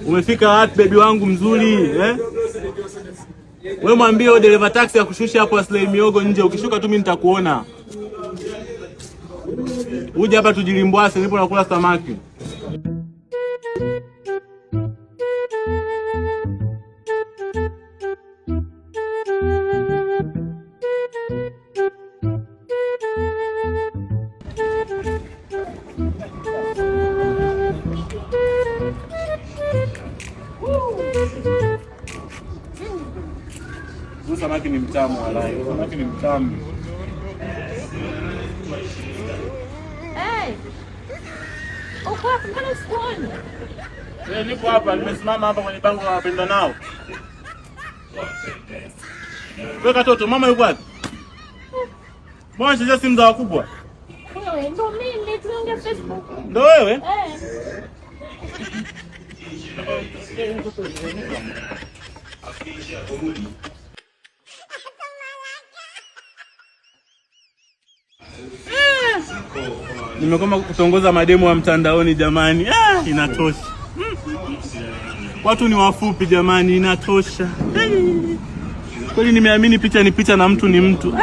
Umefika wapi baby wangu mzuri eh? Wewe mwambie dereva taxi akushushe hapo Aslay Miogo nje, ukishuka tu mimi nitakuona. Uje hapa tujilimbwase, nipo nakula samaki. Samaki ni mtamu walai. Samaki ni mtamu. Hey. Uko hapa mbona sikuoni? Niko hapa, nimesimama hapa kwenye bango la wapenda nao. Wewe katoto, mama yuko wapi? Mbona unachezea simu za wakubwa? Wewe ndo mimi tunaongea Facebook. Ndo wewe? Nimekoma kutongoza mademu wa mtandaoni jamani. Inatosha. Watu ni wafupi jamani, inatosha. Kweli nimeamini picha ni picha na mtu ni mtu.